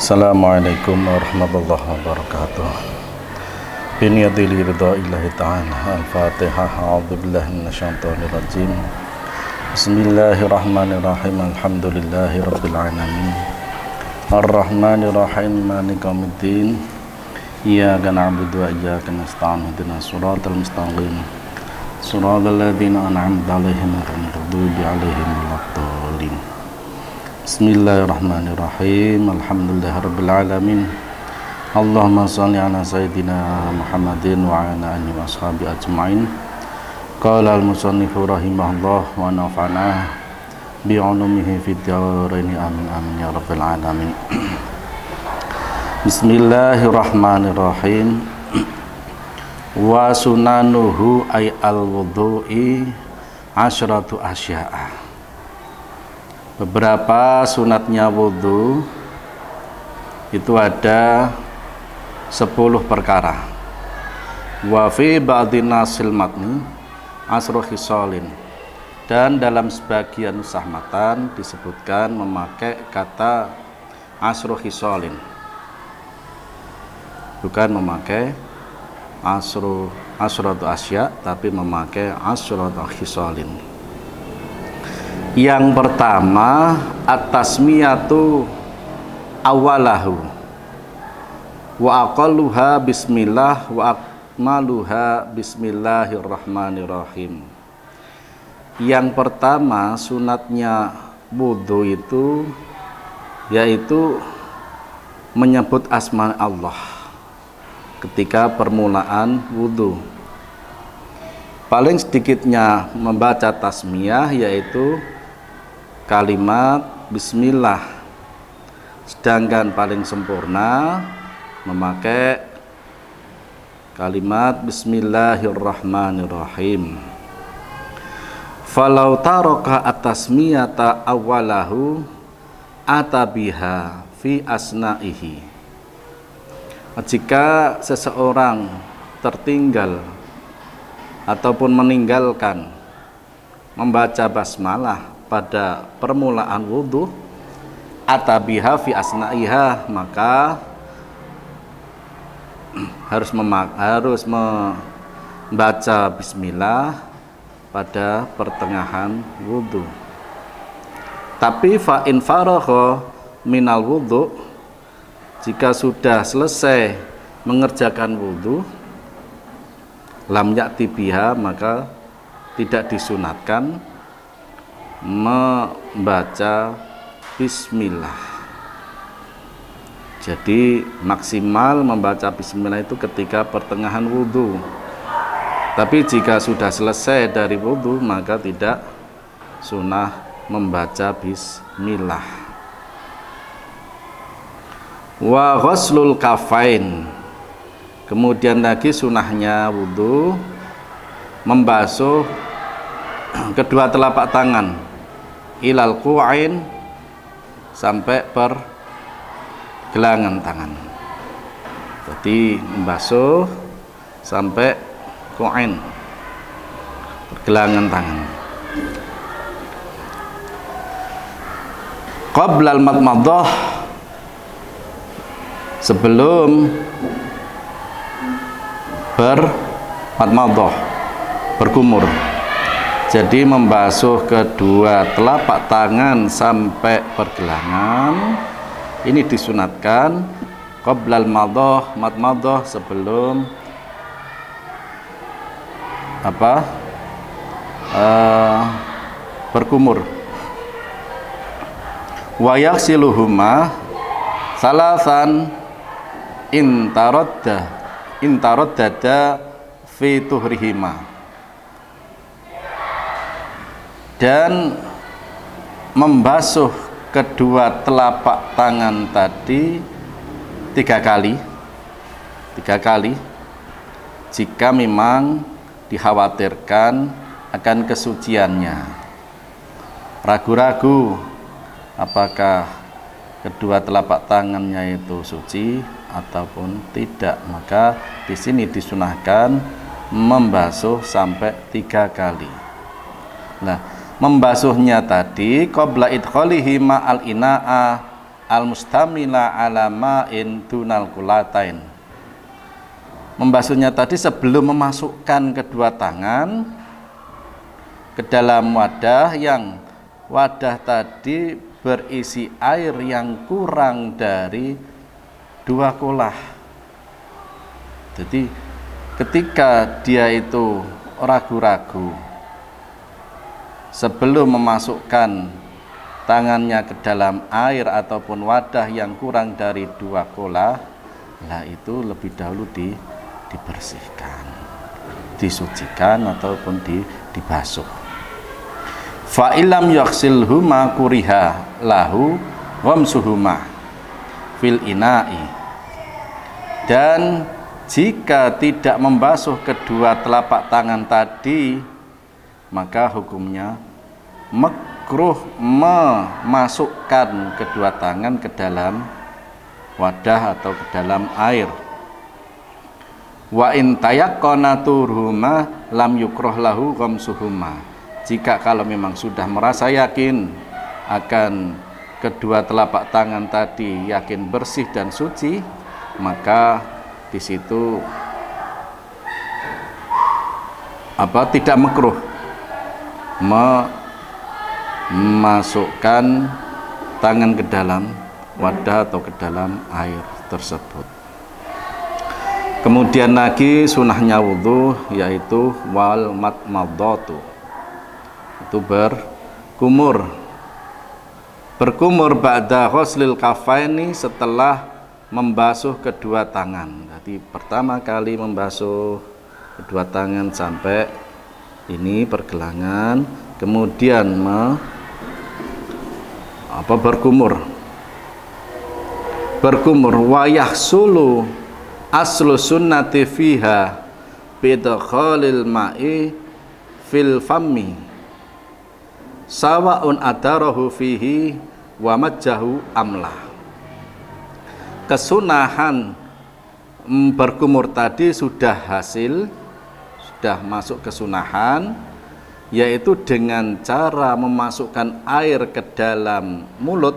Assalamualaikum warahmatullahi wabarakatuh. Biniyadil ridha'illahi ta'ala. Al-Fatihah. A'udzubillahi minasyaitonir rajim. Bismillahirrahmanirrahim. Alhamdulillahi rabbil alamin. Ar-Rahmanir Rahim. Maliki yaumiddin. Iyyaka na'budu wa iyyaka nasta'in. Ihdinas siratal mustaqim. Siratal ladzina an'amta 'alaihim ghairil maghdubi 'alaihim waladdallin. Bismillahirrahmanirrahim. Alhamdulillahirabbil alamin. Allahumma shalli ala sayyidina Muhammadin wa ala alihi washabi ajmain. Qala al-musannifu rahimahullah wa nafa'ana bi 'ulumihi fid dharain amin amin ya rabbal alamin. Bismillahirrahmanirrahim. Wa sunanuhu ay al-wudhu'i asyratu asya'a. Beberapa sunatnya wudhu itu ada 10 perkara. Wa fi ba'dhin nasil matni asru khisalin, dan dalam sebagian nusakh matan disebutkan memakai kata asru khisalin, bukan memakai asratu asya, tapi memakai asratu khisalin. Yang pertama, at-tasmiyatu awalahu wa aqalluha bismillah wa akmaluha bismillahirrahmanirrahim. Yang pertama sunatnya wudhu itu yaitu menyebut asma Allah ketika permulaan wudhu. Paling sedikitnya membaca tasmiyah yaitu kalimat bismillah, sedangkan paling sempurna memakai kalimat bismillahirrahmanirrahim. Falau taraka at-tasmiyata awalahu atabiha fi asna'ihi. Jika seseorang tertinggal ataupun meninggalkan membaca basmalah pada permulaan wudhu, atabiha fi asna'iha, maka harus membaca bismillah pada pertengahan wudhu. Tapi fa in faragha minal wudhu, jika sudah selesai mengerjakan wudhu, lam ya'ti biha, maka tidak disunatkan membaca bismillah. Jadi maksimal membaca bismillah itu ketika pertengahan wudhu. Tapi jika sudah selesai dari wudhu, maka tidak sunnah membaca bismillah. Wa ghuslul kafain. Kemudian lagi sunahnya wudhu membasuh kedua telapak tangan ilal ku'ain, sampai pergelangan tangan. Jadi membasuh sampai ku'ain, pergelangan tangan. Qabla al-madmadah, sebelum bermadmadah, berkumur. Jadi membasuh kedua telapak tangan sampai pergelangan ini disunatkan qoblal madmadah, sebelum berkumur. Wa yaghsiluhuma salasan intaroddada fi tuhrihima, dan membasuh kedua telapak tangan tadi 3 kali jika memang dikhawatirkan akan kesuciannya. Ragu-ragu apakah kedua telapak tangannya itu suci ataupun tidak, maka di sini disunahkan membasuh sampai 3 kali. Nah, membasuhnya tadi qabla idkhalihi ma'al ina'a al-mustamila ala ma'in dunal kulatain. Membasuhnya tadi sebelum memasukkan kedua tangan ke dalam wadah yang wadah tadi berisi air yang kurang dari 2 kolah. Jadi ketika dia itu ragu-ragu sebelum memasukkan tangannya ke dalam air ataupun wadah yang kurang dari 2 kolah, lah itu lebih dahulu dibersihkan, disucikan ataupun dibasuh. Fa ilam yaksilhuma kuriha lahu wamsuhuma fil ina'i. Dan jika tidak membasuh kedua telapak tangan tadi, maka hukumnya makruh memasukkan kedua tangan ke dalam wadah atau ke dalam air. Wa in tayaqqana turhuma lam yukroh lahu ghamsuhuma. Jika kalau memang sudah merasa yakin akan kedua telapak tangan tadi yakin bersih dan suci, maka di situ tidak makruh memasukkan tangan ke dalam wadah atau ke dalam air tersebut. Kemudian lagi sunahnya wudhu, yaitu wal matmadatu, itu berkumur ba'da ghuslil kafaini, setelah membasuh kedua tangan. Jadi pertama kali membasuh kedua tangan sampai ini pergelangan, kemudian berkumur wa yahsulu aslu sunnati fiha bidkhalil ma'i fil fammi sawa'un adarahu fihi wa majjahu amlah. Kesunahan berkumur tadi sudah masuk kesunahan, yaitu dengan cara memasukkan air ke dalam mulut,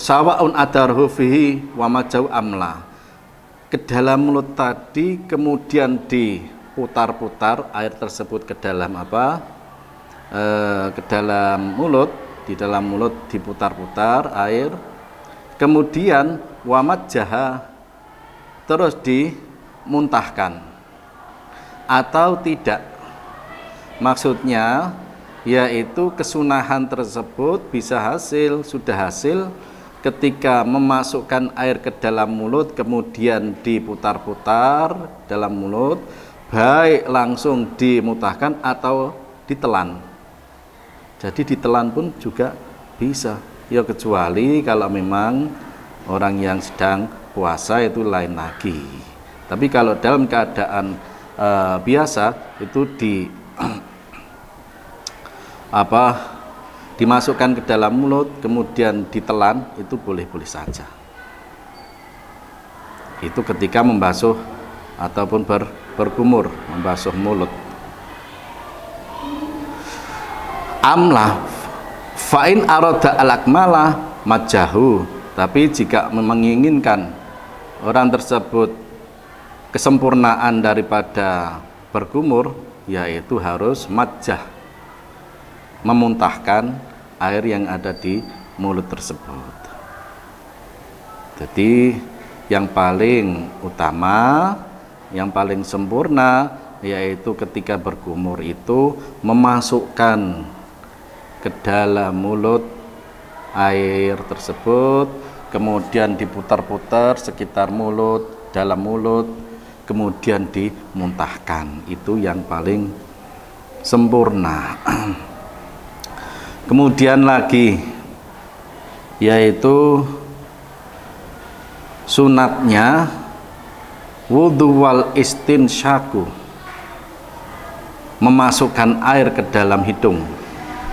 sawa'un adarhu fihi wa majau amla, ke dalam mulut tadi, kemudian diputar-putar air tersebut ke dalam ke dalam mulut, di dalam mulut diputar-putar air, kemudian wa majjaha, terus dimuntahkan atau tidak. Maksudnya yaitu kesunahan tersebut sudah hasil ketika memasukkan air ke dalam mulut, kemudian diputar-putar dalam mulut, baik langsung dimuntahkan atau ditelan. Jadi ditelan pun juga bisa, ya kecuali kalau memang orang yang sedang puasa itu lain lagi. Tapi kalau dalam keadaan biasa itu dimasukkan ke dalam mulut kemudian ditelan, itu boleh-boleh saja. Itu ketika membasuh ataupun berkumur, membasuh mulut. Amlah fa'in arada al-akmala majjahu. Tapi jika menginginkan orang tersebut kesempurnaan daripada berkumur, yaitu harus majjah, memuntahkan air yang ada di mulut tersebut. Jadi yang paling utama, yang paling sempurna, yaitu ketika berkumur itu memasukkan ke dalam mulut air tersebut, kemudian diputar-putar sekitar mulut, dalam mulut, kemudian dimuntahkan. Itu yang paling sempurna. Kemudian lagi yaitu sunatnya wudhu wal istinsyaku, memasukkan air ke dalam hidung.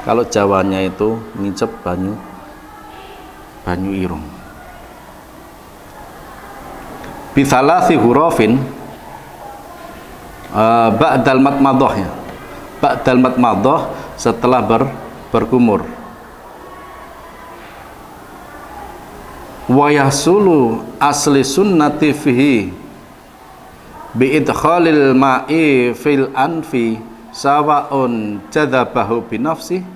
Kalau Jawanya itu ngicep banyu irung. Bithalasi hurufin ba'dal matmadhah, ya. Ba'dal matmadhah, setelah berkumur. wa yasulu asli sunnati fihi bi idkhalil ma'i fil anfi sawaun jadzabahu bi nafsi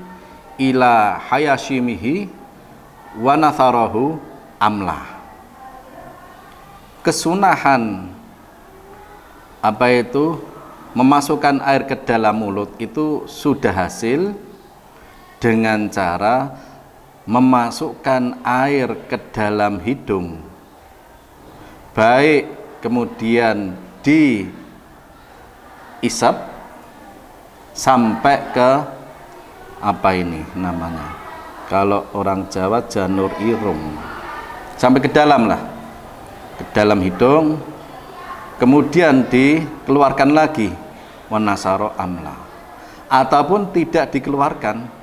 ila hayashimihi wa natharahu amla. Kesunahan apa itu memasukkan air ke dalam mulut itu sudah hasil dengan cara memasukkan air ke dalam hidung, baik kemudian diisap sampai ke apa ini namanya, kalau orang Jawa janur irung, sampai ke dalam lah, ke dalam hidung, kemudian dikeluarkan lagi wanasaro amla, ataupun tidak dikeluarkan.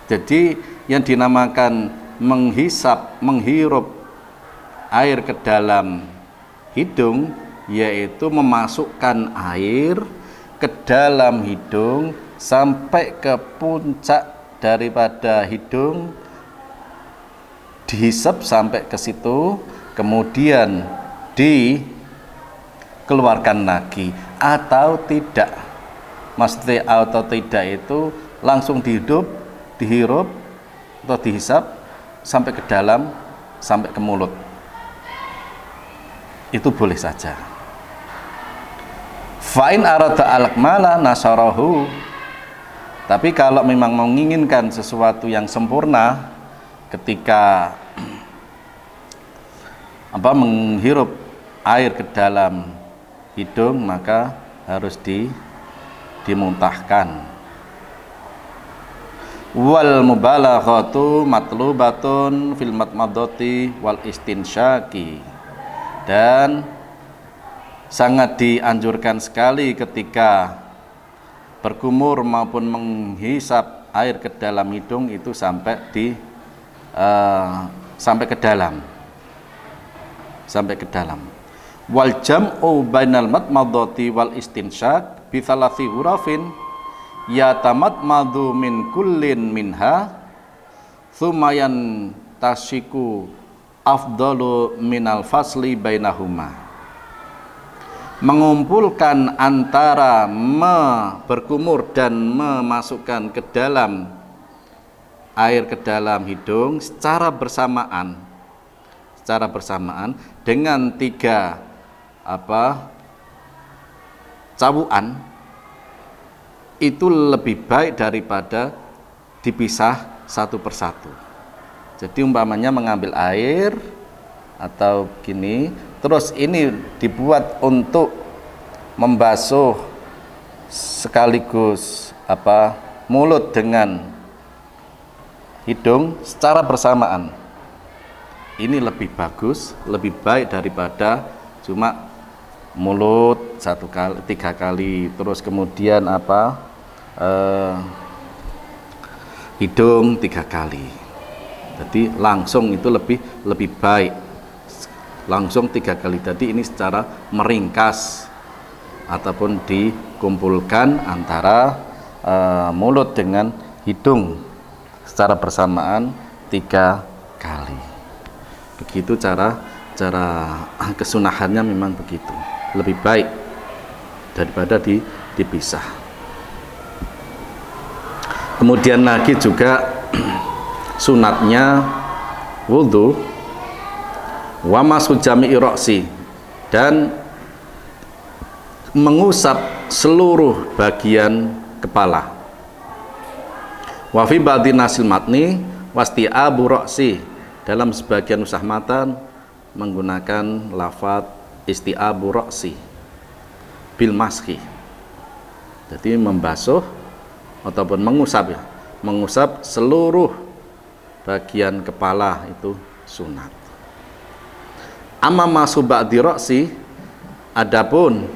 Jadi yang dinamakan menghirup air ke dalam hidung yaitu memasukkan air ke dalam hidung sampai ke puncak daripada hidung, dihisap sampai ke situ, kemudian dikeluarkan lagi, atau tidak. Maksudnya atau tidak itu langsung dihirup atau dihisap sampai ke dalam, sampai ke mulut, itu boleh saja. Fa'in arada al-akmala nasarahu, tapi kalau memang menginginkan sesuatu yang sempurna ketika menghirup air ke dalam hidung, maka harus dimuntahkan. Wal mubalaghatu matlubatun fil matmadati wal istinsyaki, dan sangat dianjurkan sekali ketika berkumur maupun menghisap air ke dalam hidung itu sampai ke dalam. Wal jam'u bainal matmadati wal istinsyak bi thalathi hurafin yatamatmadu min kullin minha thumayan tasyiku afdalu minal fasli bainahuma. Mengumpulkan antara berkumur dan memasukkan ke dalam air ke dalam hidung secara bersamaan dengan 3 cabuan, itu lebih baik daripada dipisah satu persatu. Jadi umpamanya mengambil air atau gini, terus ini dibuat untuk membasuh sekaligus mulut dengan hidung secara bersamaan. Ini lebih bagus, lebih baik daripada cuma mulut 3 kali, terus kemudian hidung 3 kali. Jadi langsung itu lebih baik, langsung 3 kali. Jadi ini secara meringkas ataupun dikumpulkan antara mulut dengan hidung secara bersamaan 3 kali. Begitu cara kesunahannya, memang begitu, lebih baik daripada dipisah. Kemudian lagi juga sunatnya wudhu wa masu jami'i ra'si, dan mengusap seluruh bagian kepala. Wa fi ba'di nasil matni wasti'abu ra'si, dalam sebagian nusakh matan menggunakan lafaz isti'abu ra'si bil maski, jadi membasuh ataupun mengusap seluruh bagian kepala, itu sunat. Amma masu ba'di ra'si, adapun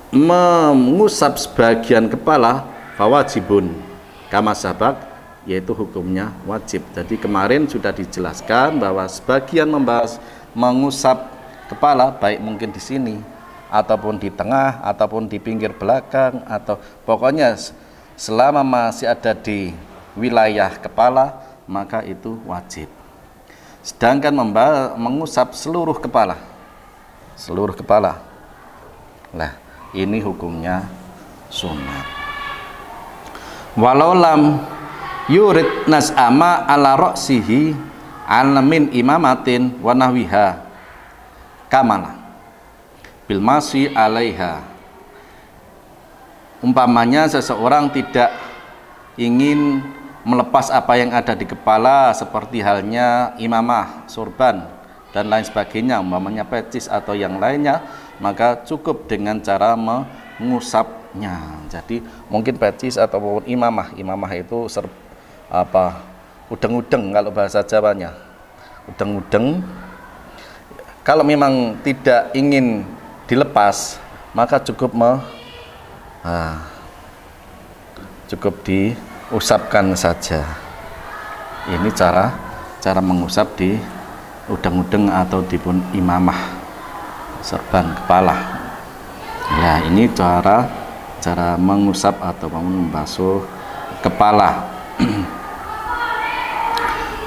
mengusap sebagian kepala fawajibun kama sabak, yaitu hukumnya wajib. Jadi kemarin sudah dijelaskan bahwa sebagian mengusap kepala, baik mungkin di sini ataupun di tengah ataupun di pinggir belakang, atau pokoknya selama masih ada di wilayah kepala maka itu wajib. Sedangkan mengusap seluruh kepala, nah ini hukumnya sunat. Walau lam yurid nas'ama ala ra'sihi alamin imamatin wa nahwiha kamala bil masi alaiha. Umpamanya seseorang tidak ingin melepas apa yang ada di kepala seperti halnya imamah, sorban dan lain sebagainya, umpamanya pecis atau yang lainnya, maka cukup dengan cara mengusapnya. Jadi mungkin pecis ataupun imamah itu udeng-udeng kalau bahasa Jawanya, udeng-udeng. Kalau memang tidak ingin dilepas maka cukup diusapkan saja. Ini cara mengusap di udeng-udeng atau di pun imamah, sorban kepala. Nah, ini cara mengusap atau membasuh kepala.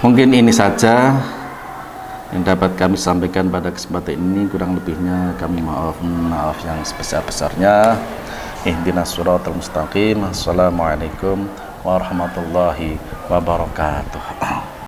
Mungkin ini saja yang dapat kami sampaikan pada kesempatan ini. Kurang lebihnya kami maaf yang sebesar-besarnya. Ihdinas siratal mustaqim. Assalamualaikum warahmatullahi wabarakatuh.